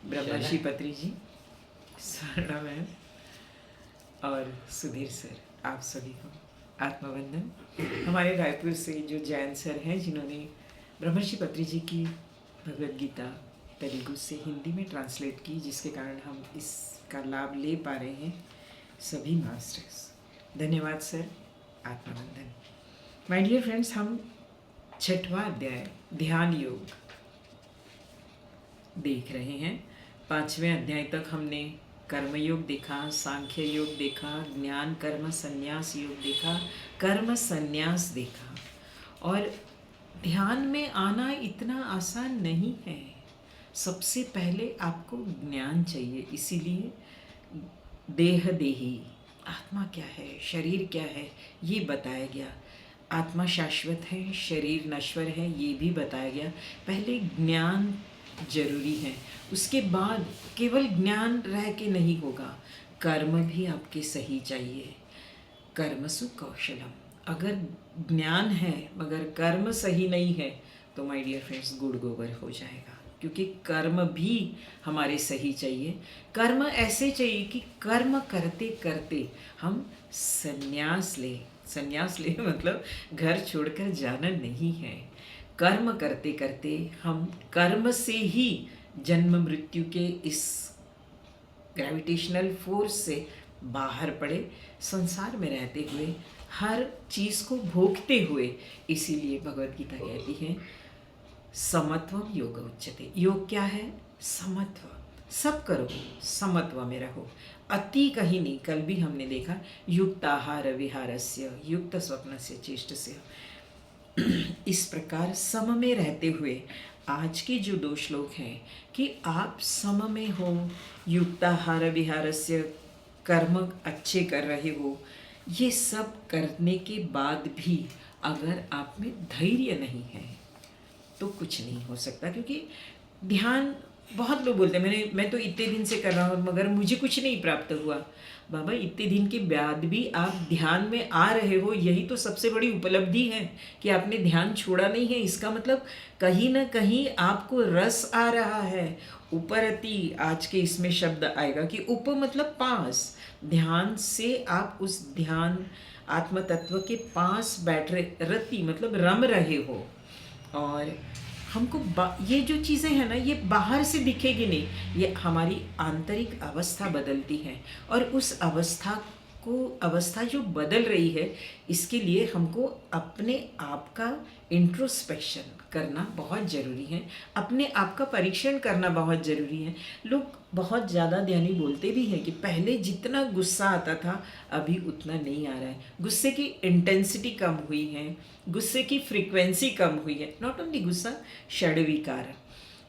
ब्रह्मर्षि पत्री जी, स्वर्णा मैम और सुधीर सर, आप सभी को आत्मवंदन। हमारे रायपुर से जो जैन सर हैं जिन्होंने ब्रह्मर्षि पत्री जी की भगवद गीता तेलुगु से हिंदी में ट्रांसलेट की, जिसके कारण हम इसका लाभ ले पा रहे हैं, सभी मास्टर्स, धन्यवाद सर, आत्मवंदन। माय डियर फ्रेंड्स, हम 6वां अध्याय ध्यान योग देख रहे हैं। 5वें अध्याय तक हमने कर्म योग देखा, सांख्य योग देखा, ज्ञान कर्म संन्यास योग देखा, कर्म संन्यास देखा। और ध्यान में आना इतना आसान नहीं है। सबसे पहले आपको ज्ञान चाहिए, इसीलिए देह देही, आत्मा क्या है, शरीर क्या है, ये बताया गया। आत्मा शाश्वत है, शरीर नश्वर है, ये भी बताया गया। पहले ज्ञान जरूरी है, उसके बाद केवल ज्ञान रह के नहीं होगा, कर्म भी आपके सही चाहिए। कर्मसु कौशलम, अगर ज्ञान है मगर कर्म सही नहीं है तो माय डियर फ्रेंड्स गुड़ गोबर हो जाएगा, क्योंकि कर्म भी हमारे सही चाहिए। कर्म ऐसे चाहिए कि कर्म करते करते हम संन्यास ले। संन्यास ले मतलब घर छोड़कर जाना नहीं है। कर्म करते करते हम कर्म से ही जन्म मृत्यु के इस ग्रेविटेशनल फोर्स से बाहर पड़े, संसार में रहते हुए हर चीज़ को भोगते हुए। इसीलिए भगवद गीता कहती है समत्वम योग उच्यते। योग क्या है? समत्व। सब करो, समत्व में रहो, अति कहीं नहीं। कल भी हमने देखा युक्ताहार विहारस्य युक्त स्वप्नस्य चेष्टस्य। इस प्रकार सम में रहते हुए आज के जो 2 श्लोक हैं कि आप सम में हो, युक्ताहार विहारस्य, कर्म अच्छे कर रहे हो, ये सब करने के बाद भी अगर आप में धैर्य नहीं है तो कुछ नहीं हो सकता। क्योंकि ध्यान, बहुत लोग बोलते हैं मैं तो इतने दिन से कर रहा हूँ मगर मुझे कुछ नहीं प्राप्त हुआ। बाबा, इतने दिन के बाद भी आप ध्यान में आ रहे हो, यही तो सबसे बड़ी उपलब्धि है कि आपने ध्यान छोड़ा नहीं है। इसका मतलब कहीं ना कहीं आपको रस आ रहा है। उपरति, आज के इसमें शब्द आएगा कि उप मतलब पास, ध्यान से आप उस ध्यान आत्म तत्व के पास बैठ रहे, रति मतलब रम रहे हो। और हमको ये जो चीज़ें हैं ना, ये बाहर से दिखेगी नहीं, ये हमारी आंतरिक अवस्था बदलती है। और उस अवस्था जो बदल रही है, इसके लिए हमको अपने आप का इंट्रोस्पेक्शन करना बहुत ज़रूरी है, अपने आप का परीक्षण करना बहुत ज़रूरी है। लोग बहुत ज़्यादा ध्यानी बोलते भी हैं कि पहले जितना गुस्सा आता था अभी उतना नहीं आ रहा है। गुस्से की इंटेंसिटी कम हुई है, गुस्से की फ्रीक्वेंसी कम हुई है। नॉट ओनली गुस्सा, षड्विकार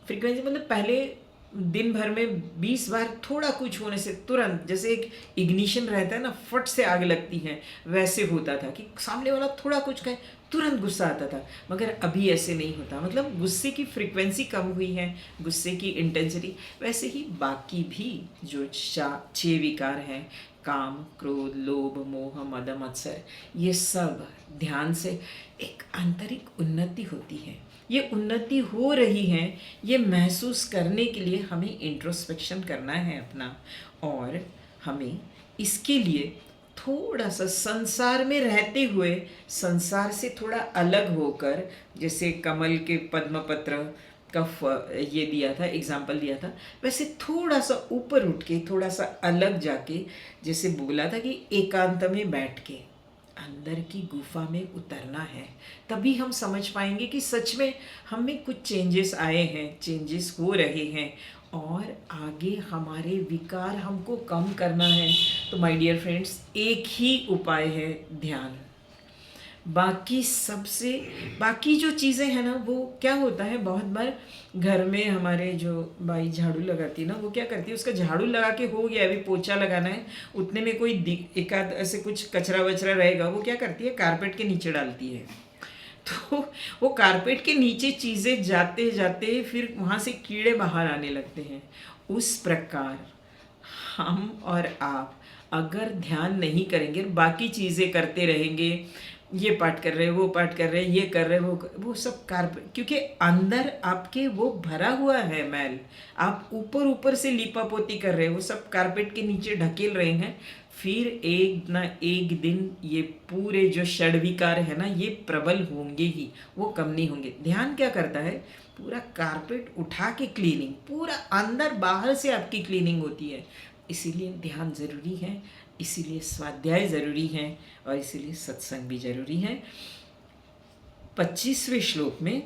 फ्रीक्वेंसी मतलब पहले दिन भर में 20 बार थोड़ा कुछ होने से तुरंत, जैसे एक इग्निशन रहता है ना, फट से आग लगती है, वैसे होता था कि सामने वाला थोड़ा कुछ कहे तुरंत गुस्सा आता था। मगर अभी ऐसे नहीं होता, मतलब गुस्से की फ्रीक्वेंसी कम हुई है, गुस्से की इंटेंसिटी। वैसे ही बाकी भी जो 6 विकार हैं, काम, क्रोध, लोभ, मोह, मद, मत्सर, ये सब ध्यान से एक आंतरिक उन्नति होती है। ये उन्नति हो रही है, ये महसूस करने के लिए हमें इंट्रोस्पेक्शन करना है अपना। और हमें इसके लिए थोड़ा सा संसार में रहते हुए, संसार से थोड़ा अलग होकर, जैसे कमल के पद्मपत्र का ये दिया था, एग्जाम्पल दिया था, वैसे थोड़ा सा ऊपर उठ के, थोड़ा सा अलग जाके, जैसे बोला था कि एकांत में बैठ के अंदर की गुफा में उतरना है। तभी हम समझ पाएंगे कि सच में हम में कुछ चेंजेस आए हैं, चेंजेस हो रहे हैं, और आगे हमारे विकार हमको कम करना है। तो माय डियर फ्रेंड्स, एक ही उपाय है, ध्यान। बाकी जो चीज़ें हैं ना, वो क्या होता है, बहुत बार घर में हमारे जो बाई झाड़ू लगाती है ना, वो क्या करती है, उसका झाड़ू लगा के हो गया, अभी पोछा लगाना है, उतने में कोई एकाध ऐसे कुछ कचरा वचरा रहेगा, वो क्या करती है, कारपेट के नीचे डालती है। तो वो कारपेट के नीचे चीज़ें जाते जाते फिर वहाँ से कीड़े बाहर आने लगते हैं। उस प्रकार हम और आप अगर ध्यान नहीं करेंगे, बाकी चीज़ें करते रहेंगे, ये पाठ कर रहे हैं, वो पाठ कर रहे हैं, ये कर रहे हैं, वो सब कार्पेट, क्योंकि अंदर आपके वो भरा हुआ है मैल, आप ऊपर ऊपर से लीपा पोती कर रहे हैं, वो सब कारपेट के नीचे ढकेल रहे हैं। फिर एक ना एक दिन ये पूरे जो षड्विकार है ना, ये प्रबल होंगे ही, वो कम नहीं होंगे। ध्यान क्या करता है, पूरा कारपेट उठा के क्लीनिंग, पूरा अंदर बाहर से आपकी क्लीनिंग होती है। इसीलिए ध्यान ज़रूरी है, इसीलिए स्वाध्याय ज़रूरी है, और इसीलिए सत्संग भी ज़रूरी है। 25वें श्लोक में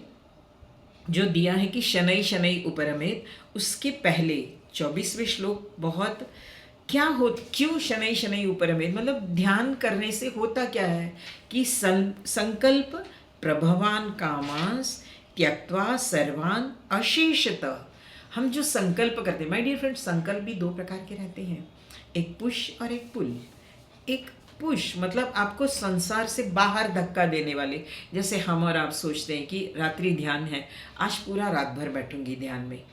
जो दिया है कि शनै शनै उपरमेत, उसके पहले 24वें श्लोक बहुत क्यों शनै शनै उपरमेत, मतलब ध्यान करने से होता क्या है कि संकल्प प्रभवान कामांस त्यक्त्वा सर्वान अशेषतः। हम जो संकल्प करते हैं, माय डियर फ्रेंड्स, संकल्प भी दो प्रकार के रहते हैं, एक पुश और एक पुल। एक पुश मतलब आपको संसार से बाहर धक्का देने वाले, जैसे हम और आप सोचते हैं कि रात्रि ध्यान है, आज पूरा रात भर बैठूंगी ध्यान में,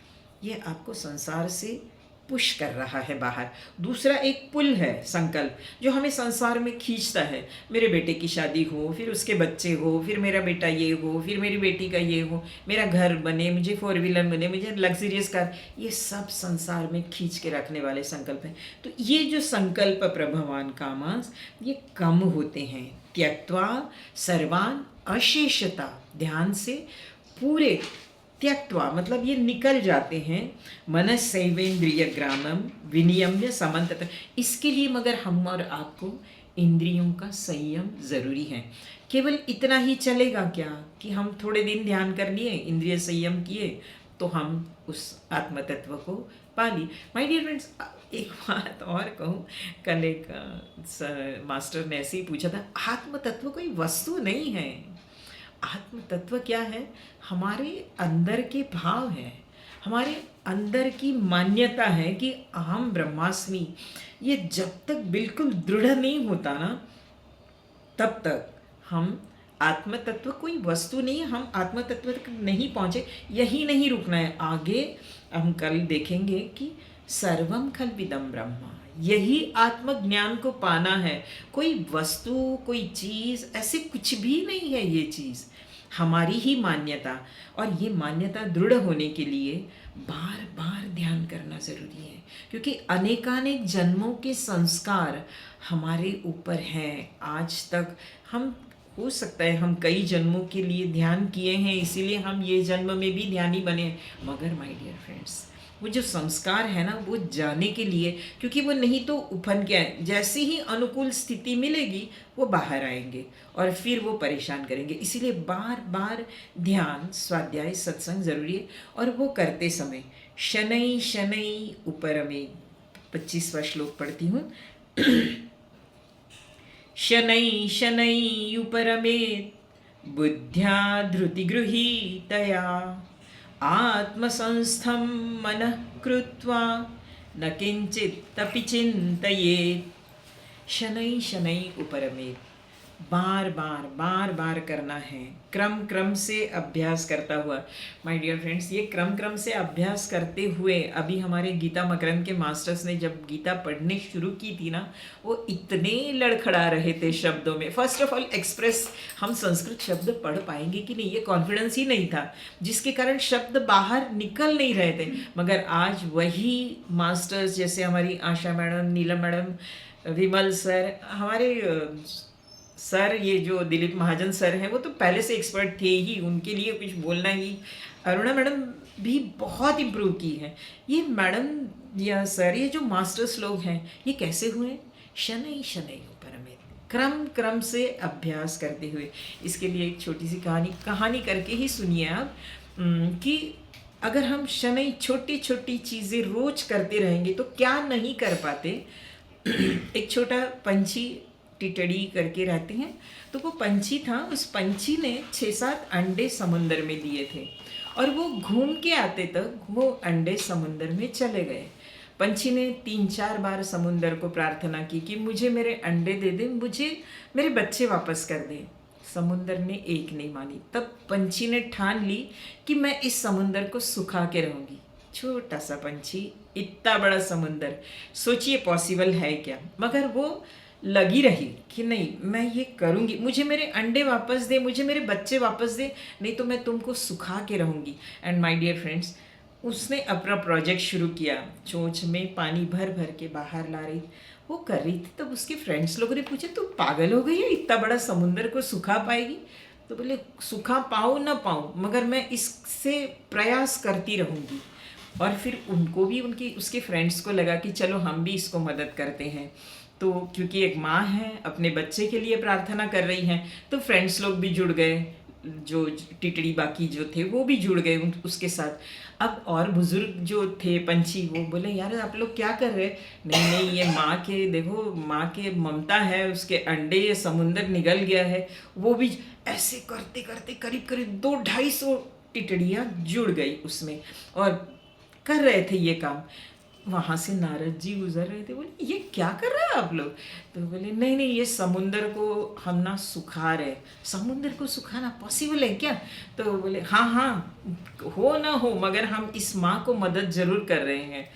ये आपको संसार से पुश कर रहा है बाहर। दूसरा एक पुल है संकल्प, जो हमें संसार में खींचता है, मेरे बेटे की शादी हो, फिर उसके बच्चे हो, फिर मेरा बेटा ये हो, फिर मेरी बेटी का ये हो, मेरा घर बने, मुझे 4 व्हीलर बने, मुझे लग्जरियस कार, ये सब संसार में खींच के रखने वाले संकल्प हैं। तो ये जो संकल्प प्रभवान कामांस, ये कम होते हैं। त्यक्त्वा सर्वान अशेषता, ध्यान से पूरे त्यक्त्वा मतलब ये निकल जाते हैं। मनसैवेन्द्रिय ग्रामम विनियम्य समन्तत, इसके लिए मगर हम और आपको इंद्रियों का संयम ज़रूरी है। केवल इतना ही चलेगा क्या कि हम थोड़े दिन ध्यान कर लिए, इंद्रिय संयम किए, तो हम उस आत्म तत्व को पा ली। माय डियर फ्रेंड्स, एक बात और कहूँ, कल एक मास्टर ने ऐसे ही पूछा था, आत्म तत्व कोई वस्तु नहीं है। आत्म तत्व क्या है, हमारे अंदर के भाव है, हमारे अंदर की मान्यता है कि अहम ब्रह्मास्मि। ये जब तक बिल्कुल दृढ़ नहीं होता ना, तब तक हम आत्म तत्व कोई वस्तु नहीं है, हम आत्म तत्व तक नहीं पहुँचे। यही नहीं रुकना है, आगे हम कल देखेंगे कि सर्वम खल्विदम ब्रह्मा, यही आत्मज्ञान को पाना है। कोई वस्तु, कोई चीज़, ऐसे कुछ भी नहीं है। ये चीज़ हमारी ही मान्यता, और ये मान्यता दृढ़ होने के लिए बार बार ध्यान करना ज़रूरी है, क्योंकि अनेकानेक जन्मों के संस्कार हमारे ऊपर हैं। आज तक हम, हो सकता है हम कई जन्मों के लिए ध्यान किए हैं, इसीलिए हम ये जन्म में भी ध्यानी बने, मगर माय डियर फ्रेंड्स, वो जो संस्कार है ना, वो जाने के लिए, क्योंकि वो नहीं तो उफन के आए, जैसे ही अनुकूल स्थिति मिलेगी वो बाहर आएंगे और फिर वो परेशान करेंगे। इसीलिए बार बार ध्यान, स्वाध्याय, सत्संग ज़रूरी है। और वो करते समय शनै शनै उपरमे, 25वां श्लोक पढ़ती हूँ। शनै शनै उपरमेत बुद्ध्या धृतिगृहीतया आत्मसंस्थं मनः कृत्वा न किंचित् चिंतयेत्। शनै शनै उपरमेत, बार बार करना है, क्रम से अभ्यास करता हुआ। माय डियर फ्रेंड्स, ये क्रम से अभ्यास करते हुए, अभी हमारे गीता मकरंद के मास्टर्स ने जब गीता पढ़ने शुरू की थी ना, वो इतने लड़खड़ा रहे थे शब्दों में। फर्स्ट ऑफ ऑल एक्सप्रेस, हम संस्कृत शब्द पढ़ पाएंगे कि नहीं, ये कॉन्फिडेंस ही नहीं था, जिसके कारण शब्द बाहर निकल नहीं रहे थे। मगर आज वही मास्टर्स, जैसे हमारी आशा मैडम, नीलम मैडम, विमल सर, हमारे सर, ये जो दिलीप महाजन सर हैं, वो तो पहले से एक्सपर्ट थे ही, उनके लिए कुछ बोलना ही। अरुणा मैडम भी बहुत इम्प्रूव की है। ये मैडम या सर, ये जो मास्टर्स लोग हैं, ये कैसे हुए? शनै शनै उपरमेत, क्रम से अभ्यास करते हुए। इसके लिए एक छोटी सी कहानी करके ही सुनिए आप, कि अगर हम शनै, छोटी छोटी चीज़ें रोज करते रहेंगे तो क्या नहीं कर पाते। एक छोटा पंछी, टिटड़ी करके रहते हैं, तो वो पंछी था, उस पंछी ने 6-7 अंडे समुंदर में दिए थे, और वो घूम के आते तक वो अंडे समुंदर में चले गए। पंछी ने 3-4 बार समुंदर को प्रार्थना की कि मुझे मेरे अंडे दे दे, मुझे मेरे बच्चे वापस कर दे। समुंदर ने एक नहीं मानी। तब पंछी ने ठान ली कि मैं इस समुंदर को सुखा के रहूँगी। छोटा सा पंछी, इतना बड़ा समुंदर, सोचिए पॉसिबल है क्या। मगर वो लगी रही कि नहीं मैं ये करूँगी, मुझे मेरे अंडे वापस दे, मुझे मेरे बच्चे वापस दे, नहीं तो मैं तुमको सुखा के रहूँगी। एंड माय डियर फ्रेंड्स, उसने अपना प्रोजेक्ट शुरू किया, चोंच में पानी भर भर के बाहर ला रही, वो कर रही थी। तब उसके फ्रेंड्स लोगों ने पूछा तू पागल हो गई है, इतना बड़ा समुंदर को सुखा पाएगी? तो बोले सुखा पाऊँ ना पाऊँ, मगर मैं इससे प्रयास करती रहूँगी। और फिर उनको भी उनकी उसके फ्रेंड्स को लगा कि चलो हम भी इसको मदद करते हैं। तो क्योंकि एक माँ है अपने बच्चे के लिए प्रार्थना कर रही हैं, तो फ्रेंड्स लोग भी जुड़ गए, जो टिटड़ी बाकी जो थे वो भी जुड़ गए उसके साथ। अब और बुजुर्ग जो थे पंछी वो बोले यार आप लोग क्या कर रहे हैं? नहीं नहीं, ये माँ के देखो, माँ के ममता है, उसके अंडे ये समुंदर निगल गया है। वो भी ऐसे करते करते करीब करीब 200-250 टिटड़ियाँ जुड़ गई उसमें और कर रहे थे ये काम। वहाँ से नारद जी गुजर रहे थे, बोले ये क्या कर रहे हैं आप लोग? तो बोले नहीं नहीं, ये समुंदर को हम ना सुखा रहे। समुंदर को सुखाना पॉसिबल है क्या? तो बोले हाँ हाँ, हो ना हो, मगर हम इस माँ को मदद ज़रूर कर रहे हैं।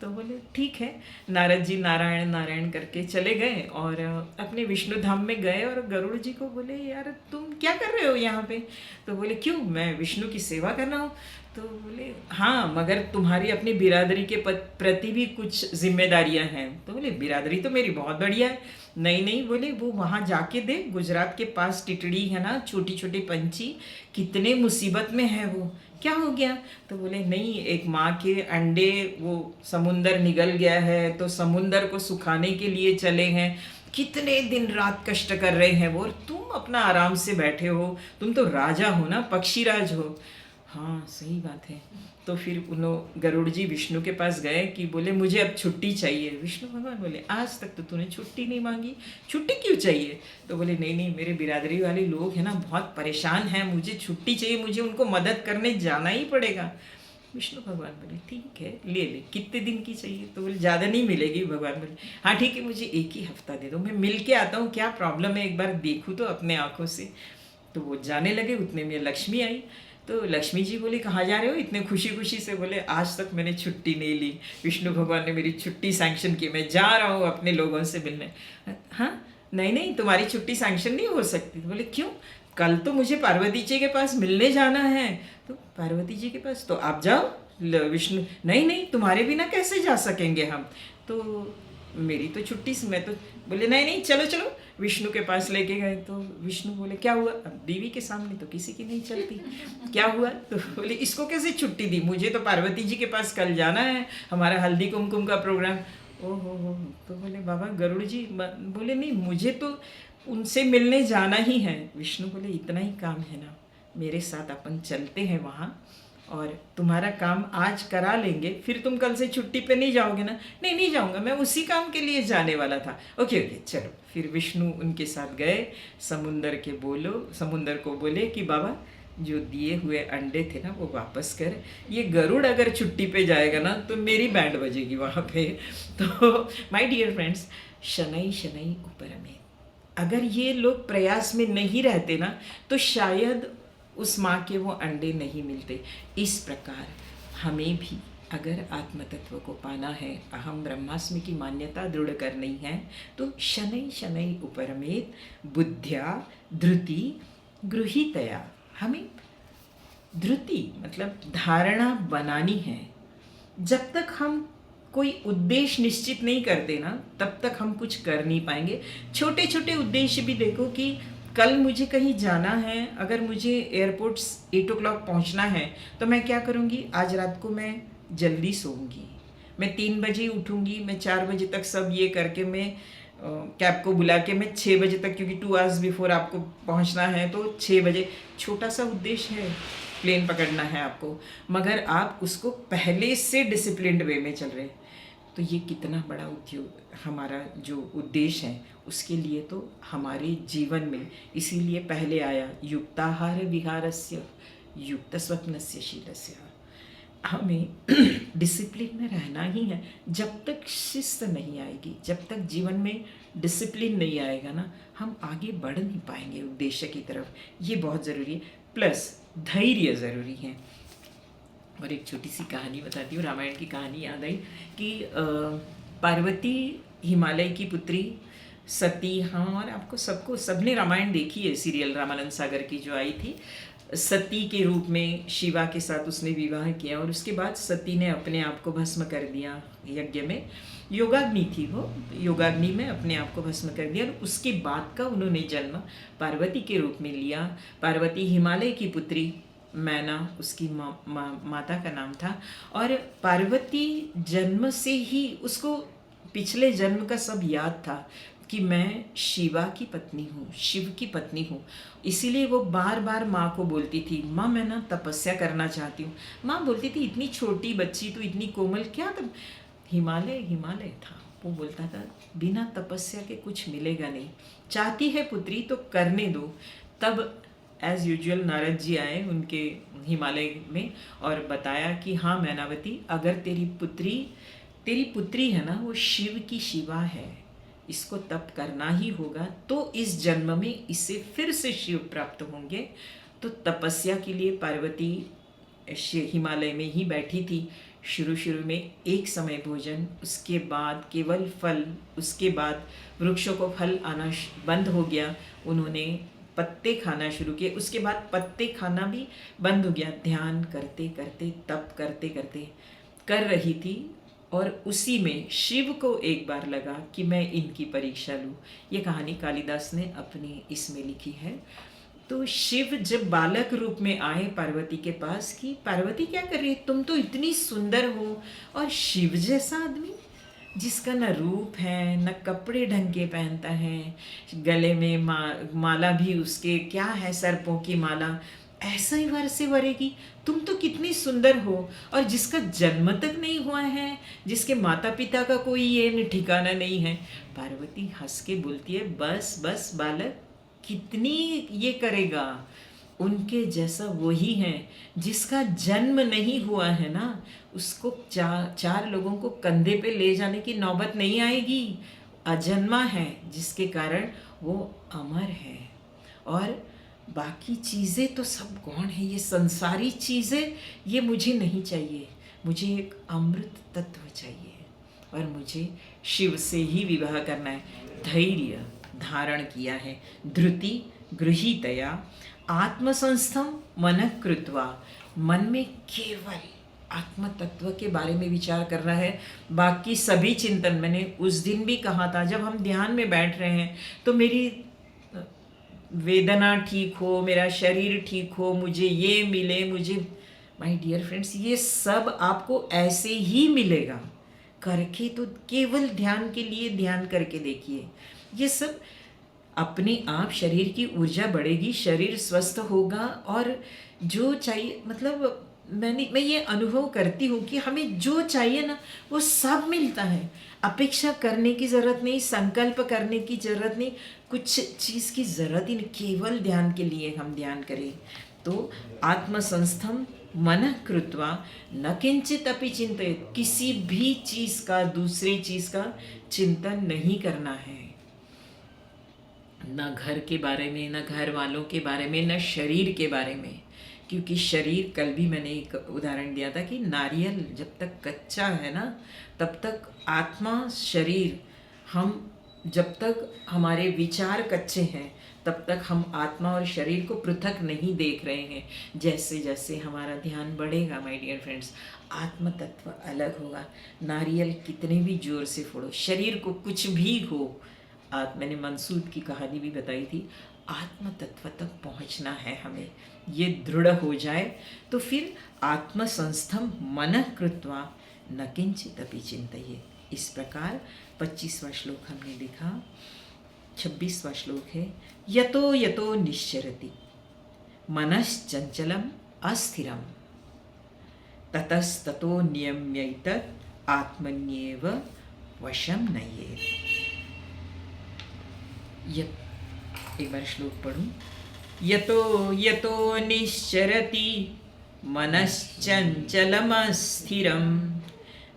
तो बोले ठीक है। नारद जी नारायण नारायण करके चले गए और अपने विष्णु धाम में गए और गरुड़ जी को बोले यार तुम क्या कर रहे हो यहाँ पे? तो बोले क्यों, मैं विष्णु की सेवा कर रहा हूँ। तो बोले हाँ, मगर तुम्हारी अपनी बिरादरी के प्रति भी कुछ जिम्मेदारियां हैं। तो बोले बिरादरी तो मेरी बहुत बढ़िया है। नहीं नहीं, बोले वो वहाँ जाके दे, गुजरात के पास टिटड़ी है ना, छोटी छोटी पंछी, कितने मुसीबत में है वो, क्या हो गया? तो बोले नहीं, एक माँ के अंडे वो समुंदर निगल गया है, तो समुंदर को सुखाने के लिए चले हैं, कितने दिन रात कष्ट कर रहे हैं वो, और तुम अपना आराम से बैठे हो, तुम तो राजा हो ना, पक्षीराज हो। हाँ सही बात है। तो फिर उन्होंने गरुड़ जी विष्णु के पास गए कि बोले मुझे अब छुट्टी चाहिए। विष्णु भगवान बोले आज तक तो तूने छुट्टी नहीं मांगी, छुट्टी क्यों चाहिए? तो बोले नहीं नहीं, मेरे बिरादरी वाले लोग हैं ना बहुत परेशान हैं, मुझे छुट्टी चाहिए, मुझे उनको मदद करने जाना ही पड़ेगा। विष्णु भगवान बोले ठीक है ले ले, कितने दिन की चाहिए? तो बोले ज़्यादा नहीं मिलेगी। भगवान बोले हाँ ठीक है, मुझे एक ही हफ्ता दे दो, मैं मिल के आता हूँ, क्या प्रॉब्लम है, एक बार देखूँ तो अपने आँखों से। तो वो जाने लगे, उतने में लक्ष्मी आई। तो लक्ष्मी जी बोली कहाँ जा रहे हो इतने खुशी खुशी से? बोले आज तक मैंने छुट्टी नहीं ली, विष्णु भगवान ने मेरी छुट्टी सैंक्शन की, मैं जा रहा हूँ अपने लोगों से मिलने। हाँ नहीं नहीं, तुम्हारी छुट्टी सैंक्शन नहीं हो सकती। बोले क्यों? कल तो मुझे पार्वती जी के पास मिलने जाना है। तो पार्वती जी के पास तो आप जाओ। विष्णु नहीं नहीं, तुम्हारे बिना कैसे जा सकेंगे हम, तो मेरी तो छुट्टी से, मैं तो। बोले नहीं नहीं चलो चलो, विष्णु के पास लेके गए। तो विष्णु बोले क्या हुआ? अब देवी के सामने तो किसी की नहीं चलती, क्या हुआ? तो बोले इसको कैसे छुट्टी दी, मुझे तो पार्वती जी के पास कल जाना है, हमारा हल्दी कुमकुम का प्रोग्राम। ओहो हो। तो बोले बाबा गरुड़ जी, बोले नहीं मुझे तो उनसे मिलने जाना ही है। विष्णु बोले इतना ही काम है ना, मेरे साथ अपन चलते हैं वहाँ और तुम्हारा काम आज करा लेंगे, फिर तुम कल से छुट्टी पे नहीं जाओगे ना? नहीं नहीं जाऊंगा, मैं उसी काम के लिए जाने वाला था। ओके ओके चलो। फिर विष्णु उनके साथ गए, समुंदर को बोले कि बाबा जो दिए हुए अंडे थे ना वो वापस कर, ये गरुड़ अगर छुट्टी पे जाएगा ना तो मेरी बैंड बजेगी वहाँ पे। तो माय डियर फ्रेंड्स, शनै शनै उपरमे, अगर ये लोग प्रयास में नहीं रहते ना तो शायद उस माँ के वो अंडे नहीं मिलते। इस प्रकार हमें भी अगर आत्म तत्व को पाना है, अहम ब्रह्मास्मि की मान्यता दृढ़ करनी है, तो शनै शनै उपरमेत बुद्ध्या धृति गृहीतया, हमें धृति मतलब धारणा बनानी है। जब तक हम कोई उद्देश्य निश्चित नहीं करते ना तब तक हम कुछ कर नहीं पाएंगे। छोटे छोटे उद्देश्य भी देखो कि कल मुझे कहीं जाना है, अगर मुझे एयरपोर्ट 8 o'clock पहुंचना है तो मैं क्या करूंगी, आज रात को मैं जल्दी सोऊंगी, मैं 3 बजे उठूंगी, मैं 4 बजे तक सब ये करके मैं कैब को बुला के मैं 6 बजे तक, क्योंकि 2 hours बिफोर आपको पहुंचना है तो 6 बजे, छोटा सा उद्देश्य है, प्लेन पकड़ना है आपको, मगर आप उसको पहले से डिसिप्लिन्ड वे में चल रहे हैं। तो ये कितना बड़ा उद्योग, हमारा जो उद्देश्य है उसके लिए तो हमारे जीवन में, इसीलिए पहले आया युक्ताहार विहारस्य युक्त स्वप्नस्य शीलस्य, हमें डिसिप्लिन में रहना ही है। जब तक शिस्त नहीं आएगी, जब तक जीवन में डिसिप्लिन नहीं आएगा ना, हम आगे बढ़ नहीं पाएंगे उद्देश्य की तरफ। ये बहुत ज़रूरी है, प्लस धैर्य ज़रूरी है। और एक छोटी सी कहानी बताती हूँ, रामायण की कहानी याद आई कि पार्वती हिमालय की पुत्री सती, हाँ, और आपको सबको सबने रामायण देखी है, सीरियल रामानंद सागर की जो आई थी। सती के रूप में शिवा के साथ उसने विवाह किया और उसके बाद सती ने अपने आप को भस्म कर दिया यज्ञ में। योगाग्नि थी वो, योगाग्नि में अपने आप को भस्म कर दिया और उसके बाद का उन्होंने जन्म पार्वती के रूप में लिया। पार्वती हिमालय की पुत्री, मैना उसकी माता का नाम था। और पार्वती जन्म से ही उसको पिछले जन्म का सब याद था कि मैं शिवा की पत्नी हूँ, शिव की पत्नी हूँ। इसीलिए वो बार बार माँ को बोलती थी, माँ मैं ना तपस्या करना चाहती हूँ। माँ बोलती थी इतनी छोटी बच्ची तो इतनी कोमल, क्या तब हिमालय हिमालय था। वो बोलता था बिना तपस्या के कुछ मिलेगा नहीं, चाहती है पुत्री तो करने दो। तब एज यूजुअल नारद जी आए उनके हिमालय में और बताया कि हाँ मैनावती, अगर तेरी पुत्री है ना वो शिव की शिवा है, इसको तप करना ही होगा, तो इस जन्म में इसे फिर से शिव प्राप्त होंगे। तो तपस्या के लिए पार्वती हिमालय में ही बैठी थी। शुरू शुरू में एक समय भोजन, उसके बाद केवल फल, उसके बाद वृक्षों को फल आना बंद हो गया, उन्होंने पत्ते खाना शुरू किए, उसके बाद पत्ते खाना भी बंद हो गया। ध्यान करते करते, तप करते करते कर रही थी और उसी में शिव को एक बार लगा कि मैं इनकी परीक्षा लूँ। ये कहानी कालिदास ने अपनी इसमें लिखी है। तो शिव जब बालक रूप में आए पार्वती के पास कि पार्वती क्या कर रही है, तुम तो इतनी सुंदर हो, और शिव जैसा आदमी जिसका न रूप है न कपड़े ढंग के पहनता है, गले में माला भी उसके क्या है, सर्पों की माला, ऐसा ही वर से वरेगी, तुम तो कितनी सुंदर हो, और जिसका जन्म तक नहीं हुआ है, जिसके माता पिता का कोई ये ठिकाना नहीं है। पार्वती हंस के बोलती है बस बस बालक, कितनी ये करेगा, उनके जैसा वही है, जिसका जन्म नहीं हुआ है ना, उसको चार लोगों को कंधे पे ले जाने की नौबत नहीं आएगी। अजन्मा है जिसके कारण वो अमर है। और बाकी चीज़ें तो सब गौण है, ये संसारी चीज़ें ये मुझे नहीं चाहिए, मुझे एक अमृत तत्व चाहिए और मुझे शिव से ही विवाह करना है। धैर्य धारण किया है, धृति गृहीतया आत्मसंस्थम मन कृत्वा, मन में केवल आत्म तत्व के बारे में विचार करना है। बाकी सभी चिंतन, मैंने उस दिन भी कहा था, जब हम ध्यान में बैठ रहे हैं तो मेरी वेदना ठीक हो, मेरा शरीर ठीक हो, मुझे ये मिले, मुझे, माय डियर फ्रेंड्स, ये सब आपको ऐसे ही मिलेगा करके। तो केवल ध्यान के लिए ध्यान करके देखिए, ये सब अपने आप शरीर की ऊर्जा बढ़ेगी, शरीर स्वस्थ होगा और जो चाहिए, मतलब मैं ये अनुभव करती हूँ कि हमें जो चाहिए ना वो सब मिलता है। अपेक्षा करने की ज़रूरत नहीं, संकल्प करने की ज़रूरत नहीं, कुछ चीज़ की ज़रूरत ही नहीं, केवल ध्यान के लिए हम ध्यान करें। तो आत्मसंस्थम मन कृत्वा न किंचित अपि चिंतित, किसी भी चीज़ का, दूसरी चीज़ का चिंतन नहीं करना है, न घर के बारे में, न घर वालों के बारे में, न शरीर के बारे में। क्योंकि शरीर, कल भी मैंने एक उदाहरण दिया था कि नारियल जब तक कच्चा है ना, तब तक आत्मा, शरीर, हम जब तक हमारे विचार कच्चे हैं तब तक हम आत्मा और शरीर को पृथक नहीं देख रहे हैं। जैसे जैसे हमारा ध्यान बढ़ेगा माय डियर फ्रेंड्स, आत्म तत्व अलग होगा। नारियल कितने भी जोर से फोड़ो, शरीर को कुछ भी हो, मैंने मंसूद की कहानी भी बताई थी, आत्म तत्व तक पहुंचना है हमें, ये दृढ़ हो जाए तो फिर आत्मसंस्थम मन कृत्वा न किंचित अपि चिंतये। इस प्रकार 25वां श्लोक हमने देखा। 26वां श्लोक है, यतो यतो निश्चरति मनश्चंचलम अस्थिरम ततस्ततो नियम्यैतत् आत्मन्येव वशम नयेत्। एक बार श्लोक पढ़ूं। यतो यतो निश्चरति मनश्चंचलमस्थिरं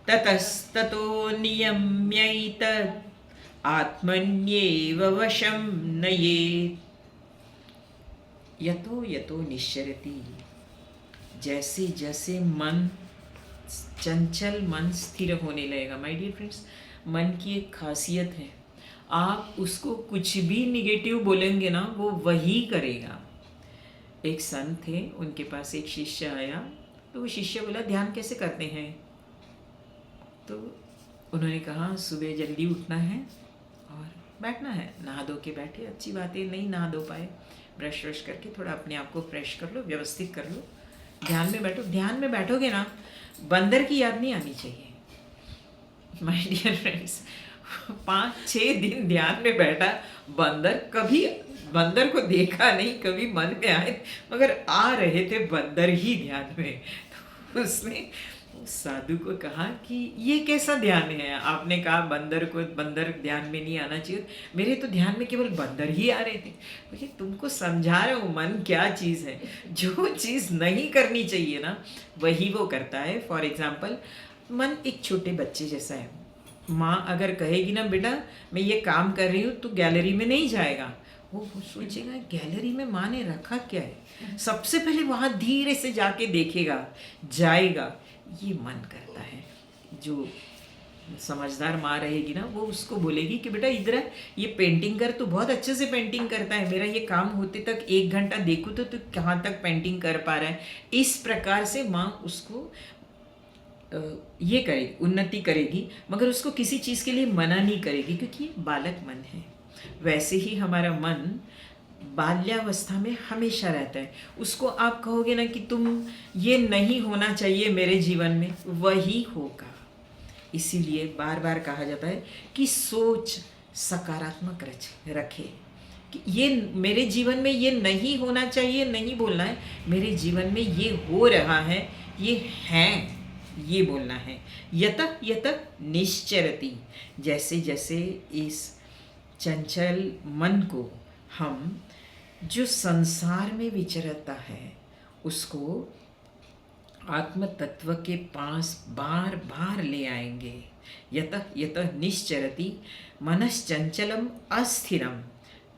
ततस्ततो नियम्यैतत् आत्मन्येव वशं नयेत्। यतो यतो निश्चरति, जैसे जैसे मन चंचल, मन स्थिर होने लगेगा। माय डियर फ्रेंड्स, मन की एक खासियत है, आप उसको कुछ भी निगेटिव बोलेंगे ना, वो वही करेगा। एक संत थे, उनके पास एक शिष्य आया, तो वो शिष्य बोला ध्यान कैसे करते हैं? तो उन्होंने कहा सुबह जल्दी उठना है और बैठना है, नहा धो के बैठे, अच्छी बात है। नहीं नहा धो पाए, ब्रश व्रश करके थोड़ा अपने आप को फ्रेश कर लो, व्यवस्थित कर लो, ध्यान में बैठो। ध्यान में बैठोगे ना, बंदर की याद नहीं आनी चाहिए। माय डियर फ्रेंड्स, 5-6 दिन ध्यान में बैठा, कभी बंदर को देखा नहीं, कभी मन में आए, मगर आ रहे थे बंदर ही ध्यान में। तो उसने साधु को कहा कि ये कैसा ध्यान है? आपने कहा बंदर ध्यान में नहीं आना चाहिए, मेरे तो ध्यान में केवल बंदर ही आ रहे थे। बोले तुमको समझा रहा हूँ मन क्या चीज़ है। जो चीज़ नहीं करनी चाहिए ना, वही वो करता है। फॉर एग्जाम्पल, मन एक छोटे बच्चे जैसा है। माँ अगर कहेगी ना बेटा मैं ये काम कर रही हूँ, तो गैलरी में नहीं जाएगा, वो सोचेगा गैलरी में माँ ने रखा क्या है, सबसे पहले वहाँ धीरे से जाके देखेगा, जाएगा। ये मन करता है। जो समझदार माँ रहेगी ना, वो उसको बोलेगी कि बेटा इधर ये पेंटिंग कर, तू बहुत अच्छे से पेंटिंग करता है, मेरा ये काम होते तक 1 घंटा देखूँ तो तू कहाँ तक पेंटिंग कर पा रहा है। इस प्रकार से माँ उसको ये करेगी, उन्नति करेगी, मगर उसको किसी चीज़ के लिए मना नहीं करेगी, क्योंकि ये बालक मन है। वैसे ही हमारा मन बाल्यावस्था में हमेशा रहता है। उसको आप कहोगे ना कि तुम ये नहीं होना चाहिए मेरे जीवन में, वही होगा। इसीलिए बार बार कहा जाता है कि सोच सकारात्मक रखे कि ये मेरे जीवन में ये नहीं होना चाहिए, नहीं बोलना है, मेरे जीवन में ये हो रहा है, ये है, ये बोलना है। यतः यतः निश्चरति, जैसे जैसे इस चंचल मन को हम जो संसार में विचरता है उसको आत्म तत्व के पास बार बार ले आएंगे। यतः यतः निश्चरति मनश्चंचलम अस्थिरम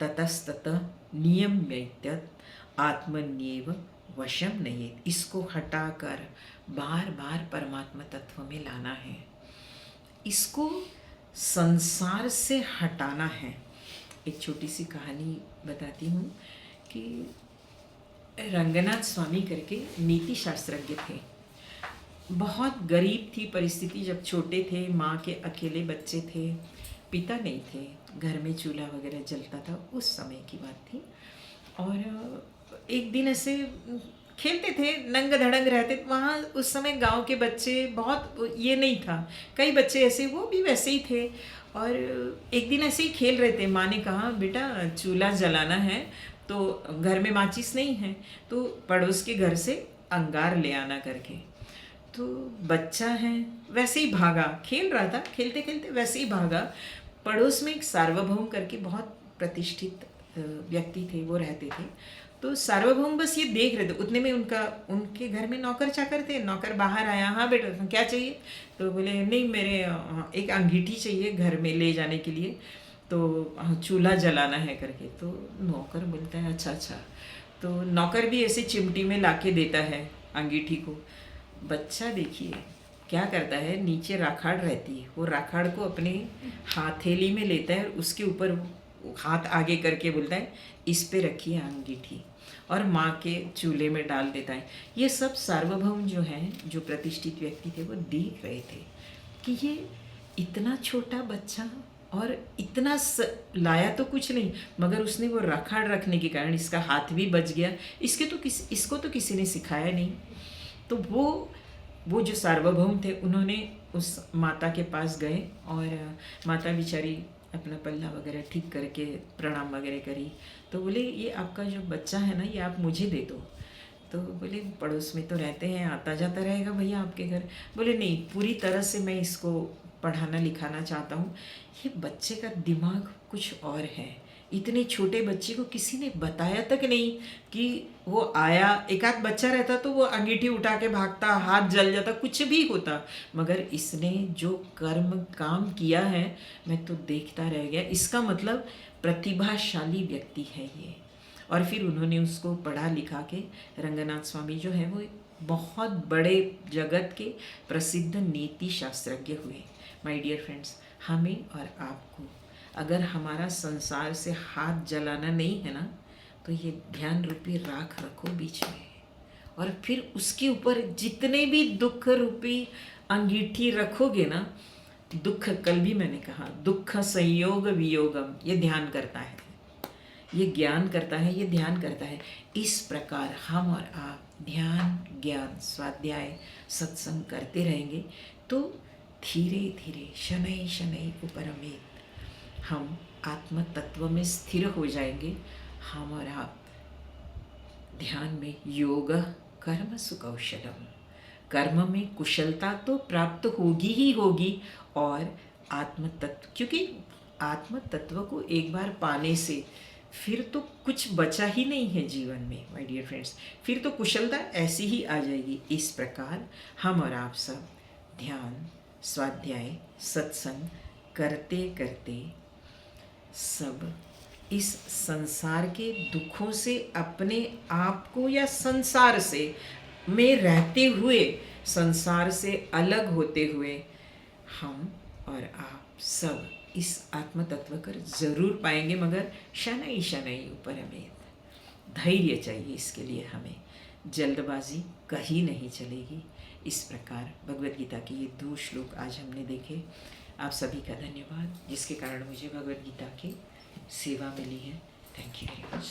ततस्ततः नियम्यैत्यत् आत्मन्येव वशम नयेत्। इसको हटाकर बार बार परमात्मा तत्व में लाना है, इसको संसार से हटाना है। एक छोटी सी कहानी बताती हूँ कि रंगनाथ स्वामी करके नीति शास्त्रज्ञ थे। बहुत गरीब थी परिस्थिति, जब छोटे थे, माँ के अकेले बच्चे थे, पिता नहीं थे, घर में चूल्हा वगैरह जलता था, उस समय की बात थी। और एक दिन ऐसे खेलते थे, नंग धड़ंग रहते थे वहाँ। उस समय गांव के बच्चे बहुत ये नहीं था, कई बच्चे ऐसे, वो भी वैसे ही थे। और एक दिन ऐसे ही खेल रहे थे, माँ ने कहा बेटा चूल्हा जलाना है, तो घर में माचिस नहीं है, तो पड़ोस के घर से अंगार ले आना करके। तो बच्चा है, वैसे ही भागा, खेल रहा था, खेलते खेलते वैसे ही भागा। पड़ोस में एक सार्वभौम करके बहुत प्रतिष्ठित व्यक्ति थे, वो रहते थे। तो सार्वभौम बस ये देख रहे थे, उतने में उनके घर में नौकर चाकर थे। नौकर बाहर आया, हाँ बेटा क्या चाहिए? तो बोले नहीं, मेरे एक अंगीठी चाहिए घर में ले जाने के लिए, तो चूल्हा जलाना है करके। तो नौकर बोलता है अच्छा अच्छा। तो नौकर भी ऐसे चिमटी में लाके देता है अंगीठी को। बच्चा देखिए क्या करता है, नीचे राखाड़ रहती है, वो राखाड़ को अपने हथेली में लेता है और उसके ऊपर हाथ आगे करके बोलता है इस पे रखिए अंगीठी, और माँ के चूल्हे में डाल देता है। ये सब सार्वभौम जो हैं, जो प्रतिष्ठित व्यक्ति थे, वो देख रहे थे कि ये इतना छोटा बच्चा और इतना लाया तो कुछ नहीं, मगर उसने वो राखाड़ रखने के कारण इसका हाथ भी बच गया। इसको तो किसी ने सिखाया नहीं। तो वो जो सार्वभौम थे, उन्होंने उस माता के पास गए और माता बेचारी अपना पल्ला वगैरह ठीक करके प्रणाम वगैरह करी। तो बोले ये आपका जो बच्चा है ना, ये आप मुझे दे दो। तो बोले पड़ोस में तो रहते हैं, आता जाता रहेगा भैया आपके घर। बोले नहीं, पूरी तरह से मैं इसको पढ़ाना लिखाना चाहता हूँ। ये बच्चे का दिमाग कुछ और है, इतने छोटे बच्चे को किसी ने बताया तक नहीं कि वो आया, एक आध बच्चा रहता तो वो अंगीठी उठा के भागता, हाथ जल जाता, कुछ भी होता, मगर इसने जो कर्म काम किया है, मैं तो देखता रह गया। इसका मतलब प्रतिभाशाली व्यक्ति है ये। और फिर उन्होंने उसको पढ़ा लिखा के, रंगनाथ स्वामी जो है वो बहुत बड़े जगत के प्रसिद्ध नीति शास्त्रज्ञ हुए। माय डियर फ्रेंड्स, हमें और आपको अगर हमारा संसार से हाथ जलाना नहीं है ना, तो ये ध्यान रूपी राख रखो बीच में, और फिर उसके ऊपर जितने भी दुख रूपी अंगीठी रखोगे ना, दुख, कल भी मैंने कहा, दुख संयोग वियोगम, ये ध्यान करता है, ये ज्ञान करता है, ये ध्यान करता है। इस प्रकार हम और आप ध्यान, ज्ञान, स्वाध्याय, सत्संग करते रहेंगे तो धीरे धीरे शनै शनै उपरमेत हम आत्म तत्व में स्थिर हो जाएंगे। हम और आप ध्यान में योग कर्म सुकौशलम, कर्म में कुशलता तो प्राप्त होगी ही होगी, और आत्म तत्व, क्योंकि आत्म तत्व को एक बार पाने से फिर तो कुछ बचा ही नहीं है जीवन में माय डियर फ्रेंड्स, फिर तो कुशलता ऐसी ही आ जाएगी। इस प्रकार हम और आप सब ध्यान, स्वाध्याय, सत्संग करते करते सब इस संसार के दुखों से अपने आप को, या संसार से में रहते हुए, संसार से अलग होते हुए, हम और आप सब इस आत्म तत्व कर जरूर पाएंगे। मगर शनै शनै उपरमेत, धैर्य चाहिए इसके लिए, हमें जल्दबाजी कहीं नहीं चलेगी। इस प्रकार भगवद गीता के ये 2 श्लोक आज हमने देखे। आप सभी का धन्यवाद, जिसके कारण मुझे भगवद गीता की सेवा मिली है। Thank you very much.